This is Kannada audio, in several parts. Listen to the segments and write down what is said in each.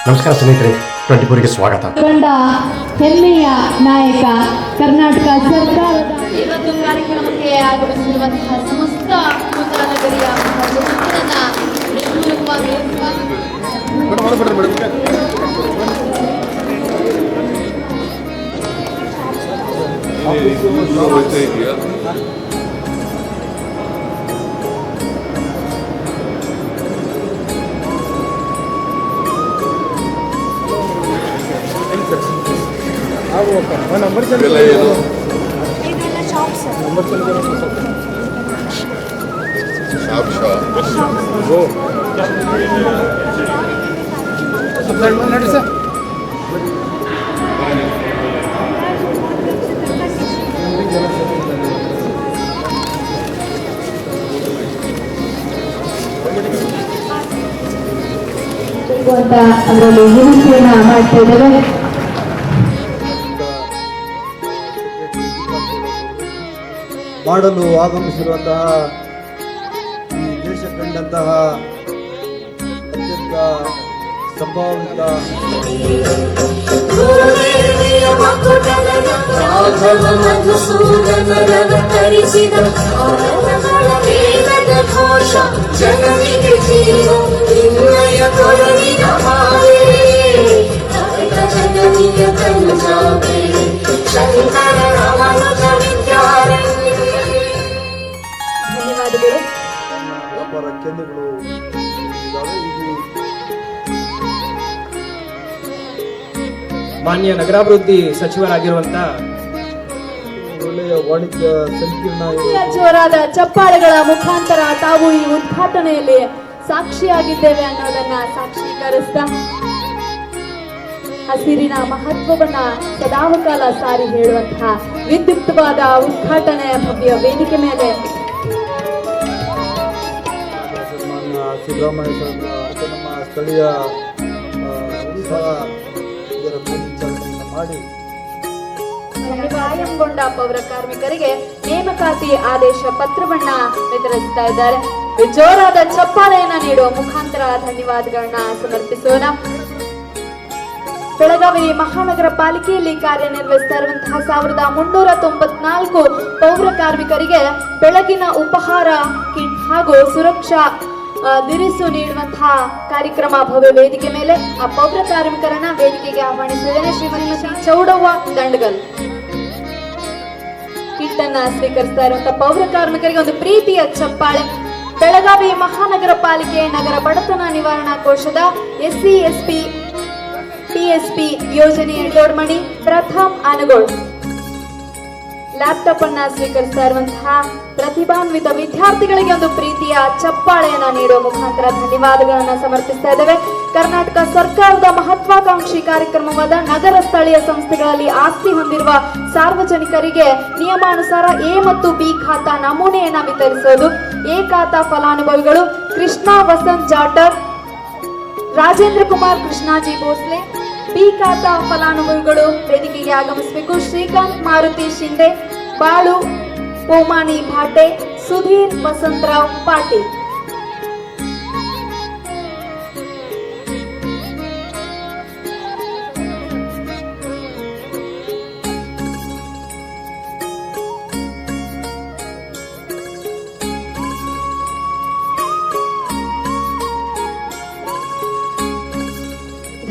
ನಮಸ್ಕಾರ ಸ್ನೇಹಿತರೆ, 24ಗೆ ಸ್ವಾಗತ. ಕಂಡ ಹೆಮ್ಮೆಯ ನಾಯಕ ಕರ್ನಾಟಕ ಸರ್ಕಾರದ ಇವತ್ತು ಕಾರ್ಯಕ್ರಮಕ್ಕೆ ಆಗಮಿಸಿರುವಂತಹ ಸಮಸ್ತ ಕುಂದಾನಗರಿಯ नंबर चल ಅಂತ ಅದರಲ್ಲಿ ವಿನಂತಿಯನ್ನ ಮಾಡ್ತಾ ಇದ್ದೇವೆ. ಮಾಡಲು ಆಗಮಿಸಿರುವಂತಹ ಈ ದೇಶ ಕಂಡಂತಹ ಅತ್ಯಂತ ಸಂಭಾವಿತ ವ್ಯಾಪಾರ ಕೇಂದ್ರಗಳು ಇದ್ದಾವೆ. ಇದು ಮಾನ್ಯ ನಗರಾಭಿವೃದ್ಧಿ ಸಚಿವರಾಗಿರುವಂತ ಒಳ್ಳೆಯ ವಾಣಿಜ್ಯ ಸಂಕೀರ್ಣ ಜೋರಾದ ಚಪ್ಪಾಳೆಗಳ ಮುಖಾಂತರ ತಾವು ಈ ಉದ್ಘಾಟನೆಯಲ್ಲಿ ಸಾಕ್ಷಿಯಾಗಿದ್ದೇವೆ ಅನ್ನೋದನ್ನ ಸಾಕ್ಷೀಕರಿಸ್ತಾ ಹಸಿರಿನ ಮಹತ್ವವನ್ನ ಸದಾವಕಾಲ ಸಾರಿ ಹೇಳುವಂತಹ ವಿದ್ಯುಕ್ತವಾದ ಉದ್ಘಾಟನೆಯ ಭವ್ಯ ವೇದಿಕೆ ಮೇಲೆ ಸನ್ಮಾನ್ಯ ಸಿದ್ದರಾಮಯ್ಯ ಸಾಹೇಬರ ನಮ್ಮ ಸ್ಥಳೀಯ ಉತ್ಸಾಹ ಇದರ ಮೇಲ್ವಿಚಾರಣೆಯನ್ನು ಮಾಡಿ ಕಾಯಂಗೊಂಡ ಪೌರ ಕಾರ್ಮಿಕರಿಗೆ ನೇಮಕಾತಿ ಆದೇಶ ಪತ್ರವನ್ನ ವಿತರಿಸ್ತಾ ಇದ್ದಾರೆ. ಜೋರಾದ ಚಪ್ಪಾಳೆಯನ್ನ ನೀಡುವ ಮುಖಾಂತರ ಧನ್ಯವಾದಗಳನ್ನ ಸಮರ್ಪಿಸೋಣ. ಬೆಳಗಾವಿ ಮಹಾನಗರ ಪಾಲಿಕೆಯಲ್ಲಿ ಕಾರ್ಯನಿರ್ವಹಿಸ್ತಾ ಇರುವಂತಹ 1394 ಪೌರ ಕಾರ್ಮಿಕರಿಗೆ ಬೆಳಗಿನ ಉಪಹಾರ ಕಿಟ್ ಹಾಗೂ ಸುರಕ್ಷಾ ದಿರಿಸು ನೀಡುವಂತಹ ಕಾರ್ಯಕ್ರಮ ಭವ್ಯ ವೇದಿಕೆ ಮೇಲೆ ಆ ಪೌರ ಕಾರ್ಮಿಕರನ್ನ ವೇದಿಕೆಗೆ ಆಹ್ವಾನಿಸಿದ್ದೇನೆ. ಶ್ರೀಮತಿ ಚೌಡವ್ವ ದಂಡಗಲ್ ಕಿಟ್ ಅನ್ನ ಸ್ವೀಕರಿಸ್ತಾ ಇರುವಂತಹ ಪೌರ ಕಾರ್ಮಿಕರಿಗೆ ಒಂದು ಪ್ರೀತಿಯ ಚಪ್ಪಾಳೆ. ಬೆಳಗಾವಿ ಮಹಾನಗರ ಪಾಲಿಕೆ ನಗರ ಬಡತನ ನಿವಾರಣಾ ಕೋಶದ SC SC TSP ಯೋಜನೆಯ ದೊಡ್ಮಣಿ ಪ್ರಥಮ್ ಆನಗೋಳ್ ಲ್ಯಾಪ್ಟಾಪ್ ಅನ್ನ ಸ್ವೀಕರಿಸ್ತಾ ಇರುವಂತಹ ಪ್ರತಿಭಾನ್ವಿತ ವಿದ್ಯಾರ್ಥಿಗಳಿಗೆ ಒಂದು ಪ್ರೀತಿಯ ಚಪ್ಪಾಳೆಯನ್ನ ನೀಡುವ ಮುಖಾಂತರ ಧನ್ಯವಾದಗಳನ್ನ ಸಮರ್ಪಿಸ್ತಾ ಇದ್ದೇವೆ. ಕರ್ನಾಟಕ ಸರ್ಕಾರದ ಮಹತ್ವಾಕಾಂಕ್ಷಿ ಕಾರ್ಯಕ್ರಮವಾದ ನಗರ ಸ್ಥಳೀಯ ಸಂಸ್ಥೆಗಳಲ್ಲಿ ಆಸ್ತಿ ಹೊಂದಿರುವ ಸಾರ್ವಜನಿಕರಿಗೆ ನಿಯಮಾನುಸಾರ A ಮತ್ತು B ಖಾತಾ ನಮೂನೆಯನ್ನ ವಿತರಿಸೋದು. A ಖಾತಾ ಫಲಾನುಭವಿಗಳು ಕೃಷ್ಣ ವಸಂತ್ ಜಾಟರ್, ರಾಜೇಂದ್ರ ಕುಮಾರ್ ಕೃಷ್ಣಾಜಿ ಭೋಸ್ಲೆ. ಬಿ ಖಾತಾ ಫಲಾನುಭವಿಗಳು ವೇದಿಕೆಗೆ ಆಗಮಿಸಬೇಕು. ಶ್ರೀಕಾಂತ್ ಮಾರುತಿ ಶಿಂದೆ, ಬಾಳು ಪೋಮಾನಿ ಭಾಟೆ, ಸುಧೀರ್ ವಸಂತರಾವ್ ಪಾಟೀಲ್.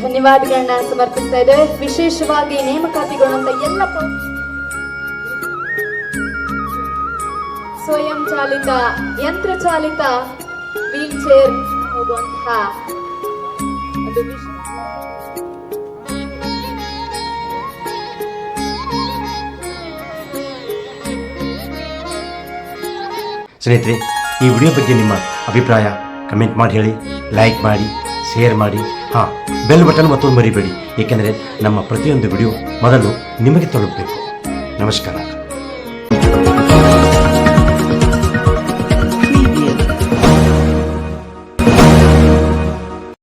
ಧನ್ಯವಾದಗಳನ್ನ ಸಮರ್ಪಿಸ್ತಾ ಇದ್ದೇವೆ. ವಿಶೇಷವಾಗಿ ನೇಮಕಾತಿಗೊಳ್ಳುವಂತ ಎಲ್ಲ ಸ್ವಯಂ ಚಾಲಿತ ಯಂತ್ರ ಚಾಲಿತ ವೀಲ್ ಚೇರ್ ಹೋಗುವಂತಹ ಒಂದು ಸ್ನೇಹಿತರೆ, ಈ ವಿಡಿಯೋ ಬಗ್ಗೆ ನಿಮ್ಮ ಅಭಿಪ್ರಾಯ ಕಮೆಂಟ್ ಮಾಡಿ ಹೇಳಿ, ಲೈಕ್ ಮಾಡಿ, ಶೇರ್ ಮಾಡಿ, ಬೆಲ್ ಬಟನ್ ಮತ್ತೊಂದು ಮರಿಬೇಡಿ, ಏಕೆಂದರೆ ನಮ್ಮ ಪ್ರತಿಯೊಂದು ವಿಡಿಯೋ ಮೊದಲು ನಿಮಗೆ ತಲುಪಬೇಕು. ನಮಸ್ಕಾರ.